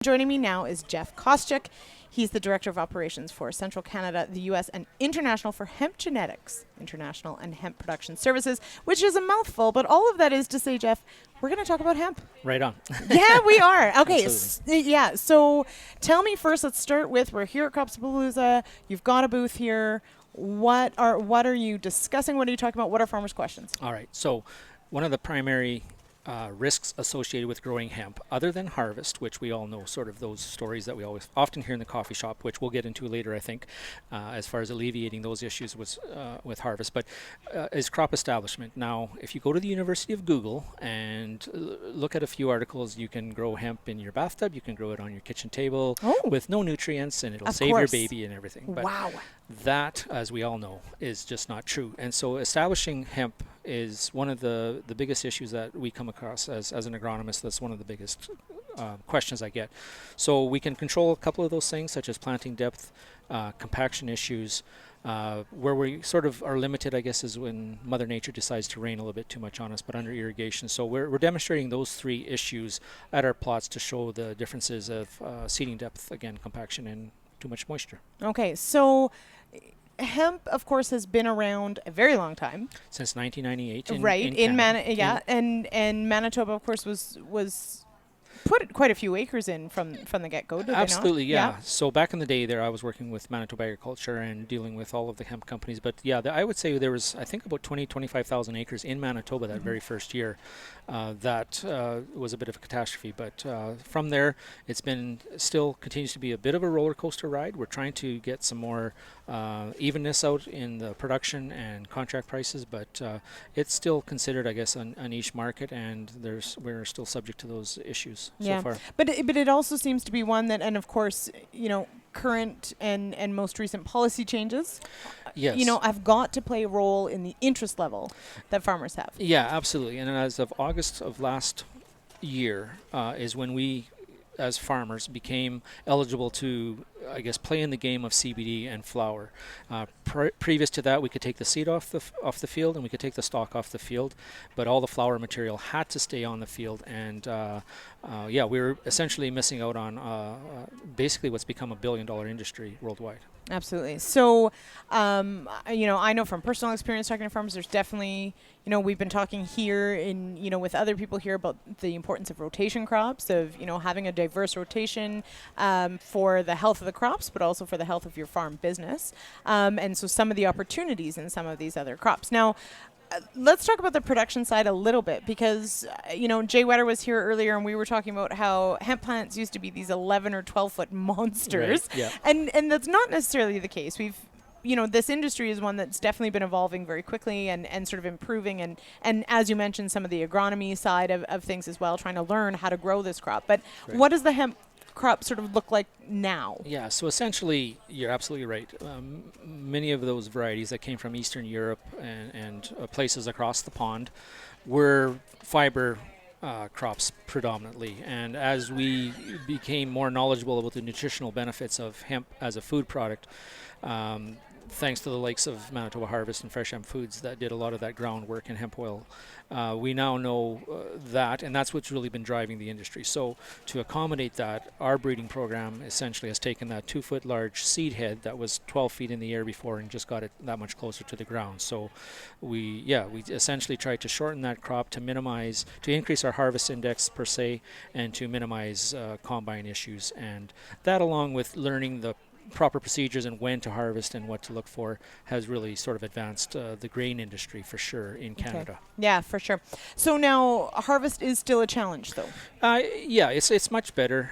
Joining me now is Jeff Kostuik. He's the Director of Operations for Central Canada, the U.S., and International for Hemp Genetics International and Hemp Production Services, which is a mouthful, but all of that is to say, Jeff, we're going to talk about hemp. Right on. Yeah, we are. Okay. Absolutely. So tell me first, let's start with, we're here at Cropspalooza. You've got a booth here. What are you discussing? What are you talking about? What are farmers' questions? All right. So one of the primary risks associated with growing hemp, other than harvest, which we all know, sort of those stories that we always often hear in the coffee shop, which we'll get into later, I think, as far as alleviating those issues with harvest, but is crop establishment. Now, if you go to the University of Google and look at a few articles, you can grow hemp in your bathtub, you can grow it on your kitchen table with no nutrients, and it'll save your baby and everything. But wow. That, as we all know, is just not true. And so establishing hemp is one of the biggest issues that we come across as an agronomist. That's one of the biggest questions I get. So we can control a couple of those things, such as planting depth, compaction issues. Where we sort of are limited, I guess, is when Mother Nature decides to rain a little bit too much on us, but under irrigation. So we're demonstrating those three issues at our plots to show the differences of seeding depth, again, compaction, and too much moisture. Okay, so hemp, of course, has been around a very long time. Since 1998. And Manitoba, of course, was put quite a few acres in from the get-go, did Absolutely, they not? yeah. So back in the day there, I was working with Manitoba Agriculture and dealing with all of the hemp companies. But yeah, I would say there was, I think, about 25,000 acres in Manitoba that very first year. That was a bit of a catastrophe. But from there, it's been, still continues to be a bit of a roller coaster ride. We're trying to get some more evenness out in the production and contract prices, but it's still considered, I guess, a niche market, and we're still subject to those issues so far. But it also seems to be one that, and of course, current and most recent policy changes, have got to play a role in the interest level that farmers have. Yeah, absolutely. And as of August of last year is when we, as farmers, became eligible to, I guess, play in the game of CBD and flower. Previous to that, we could take the seed off the field and we could take the stalk off the field, but all the flower material had to stay on the field. And we were essentially missing out on basically what's become a billion-dollar industry worldwide. Absolutely. So, I know from personal experience talking to farmers, there's definitely, we've been talking here with other people here about the importance of rotation crops, of, having a diverse rotation for the health of the crops, but also for the health of your farm business. And so some of the opportunities in some of these other crops. Now, let's talk about the production side a little bit, because, Jay Wetter was here earlier and we were talking about how hemp plants used to be these 11 or 12 foot monsters. Right, yeah. And that's not necessarily the case. This industry is one that's definitely been evolving very quickly and sort of improving. And as you mentioned, some of the agronomy side of things as well, trying to learn how to grow this crop. But what does the hemp crop sort of look like now? Yeah, so essentially, you're absolutely right. Many of those varieties that came from Eastern Europe and places across the pond were fiber crops predominantly. And as we became more knowledgeable about the nutritional benefits of hemp as a food product, thanks to the likes of Manitoba Harvest and Fresh Hemp Foods that did a lot of that groundwork in hemp oil, we now know that, and that's what's really been driving the industry. So to accommodate that, our breeding program essentially has taken that 2 foot large seed head that was 12 feet in the air before and just got it that much closer to the ground. So we essentially tried to shorten that crop to increase our harvest index per se, and to minimize combine issues. And that, along with learning the proper procedures and when to harvest and what to look for, has really sort of advanced the grain industry for sure in Canada. Okay. Yeah, for sure. So now harvest is still a challenge, though. It's much better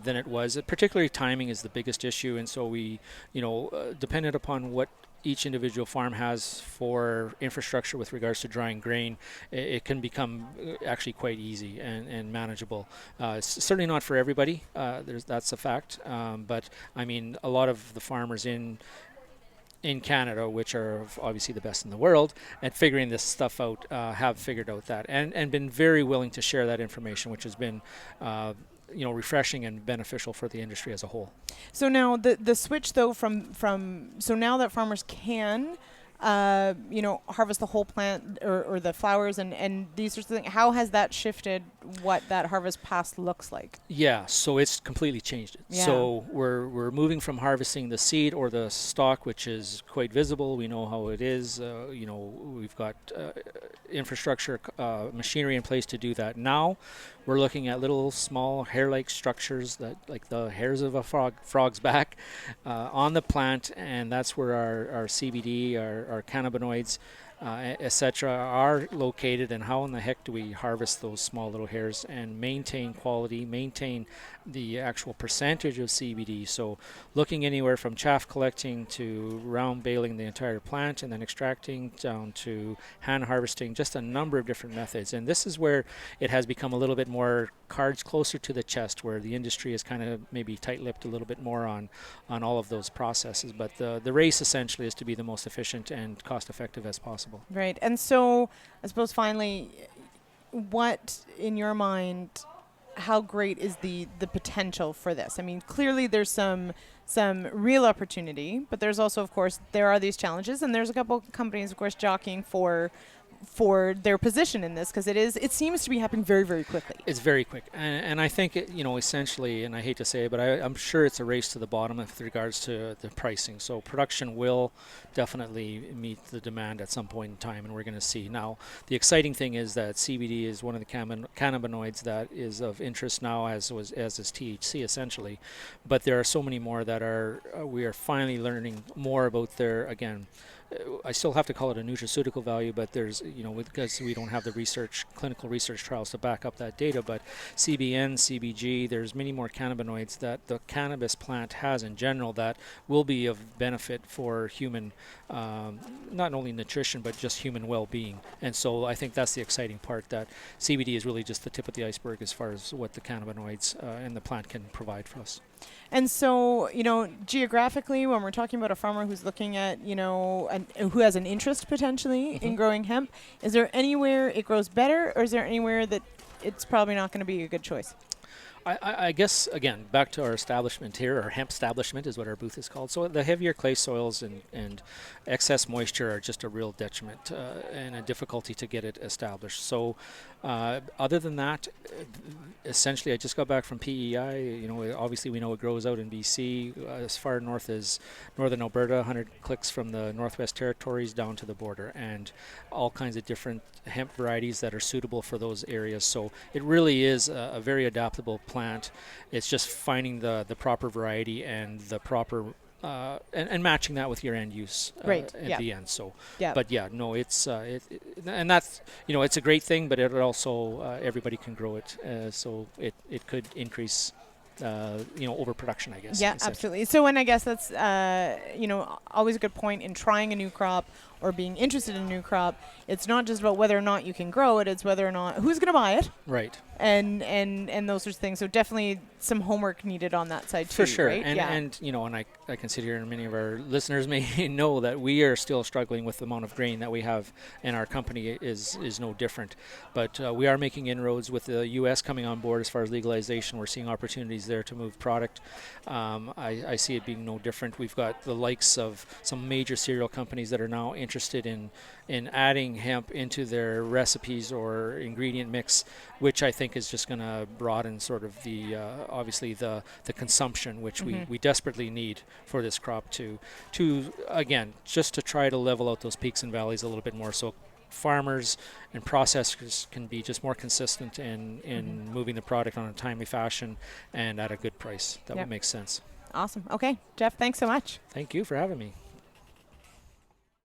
than it was. Particularly timing is the biggest issue, and so we, dependent upon what each individual farm has for infrastructure with regards to drying grain, it can become actually quite easy and manageable. Certainly not for everybody, that's a fact, but I mean, a lot of the farmers in Canada, which are obviously the best in the world at figuring this stuff out, have figured out that and been very willing to share that information, which has been refreshing and beneficial for the industry as a whole. So now the switch, though, so now that farmers can harvest the whole plant or the flowers and these sorts of things, how has that shifted what that harvest pass looks like. Yeah, so it's completely changed it. Yeah. So we're moving from harvesting the seed or the stalk, which is quite visible. We know how it is. We've got infrastructure, machinery in place to do that. Now we're looking at little small hair-like structures that, like the hairs of a frog's back, on the plant, and that's where our CBD, our cannabinoids, etc., are located. And how in the heck do we harvest those small little hairs and maintain quality, maintain the actual percentage of CBD? So looking anywhere from chaff collecting to round baling the entire plant and then extracting down to hand harvesting, just a number of different methods. And this is where it has become a little bit more cards closer to the chest, where the industry is kind of maybe tight-lipped a little bit more on all of those processes. But the race essentially is to be the most efficient and cost-effective as possible. Right. And so I suppose finally, what in your mind, how great is the potential for this? I mean, clearly there's some real opportunity, but there's also, of course, there are these challenges, and there's a couple companies, of course, jockeying for their position in this, because it seems to be happening very, very quickly. It's very quick, and I think essentially, and I hate to say it, but I'm sure it's a race to the bottom with regards to the pricing. So production will definitely meet the demand at some point in time, and we're going to see. Now, the exciting thing is that CBD is one of the cannabinoids that is of interest now, as is THC essentially, but there are so many more that we are finally learning more about their, again, I still have to call it a nutraceutical value, but there's, because we don't have the clinical research trials to back up that data, but CBN, CBG, there's many more cannabinoids that the cannabis plant has in general that will be of benefit for human, not only nutrition, but just human well-being. And so I think that's the exciting part, that CBD is really just the tip of the iceberg as far as what the cannabinoids in the plant can provide for us. And so, geographically, when we're talking about a farmer who's looking at, who has an interest potentially in growing hemp, is there anywhere it grows better, or is there anywhere that it's probably not going to be a good choice? I guess, again, back to our establishment here, our hemp establishment is what our booth is called. So the heavier clay soils and excess moisture are just a real detriment and a difficulty to get it established. So other than that, essentially, I just got back from PEI. Obviously we know it grows out in BC, as far north as northern Alberta, 100 clicks from the Northwest Territories down to the border, and all kinds of different hemp varieties that are suitable for those areas. So it really is a very adaptable plant. It's just finding the proper variety and the proper and matching that with your end use at the end. So, but it's and that's it's a great thing, but it also everybody can grow it, so it could increase overproduction, I guess. Yeah, absolutely. So, and I guess that's always a good point in trying a new crop or being interested in a new crop. It's not just about whether or not you can grow it; it's whether or not who's going to buy it. Right. And those sorts of things. So definitely some homework needed on that side too. For sure. Right? And I can sit here, and many of our listeners may know that we are still struggling with the amount of grain that we have, and our company is no different. But we are making inroads with the U.S. coming on board as far as legalization. We're seeing opportunities there to move product. I see it being no different. We've got the likes of some major cereal companies that are now interested in adding hemp into their recipes or ingredient mix, which I think is just going to broaden sort of the obviously the consumption, which we desperately need for this crop to again, just to try to level out those peaks and valleys a little bit more, so farmers and processors can be just more consistent in moving the product on a timely fashion and at a good price that would make sense. Awesome. Okay, Jeff, thanks so much. Thank you for having me.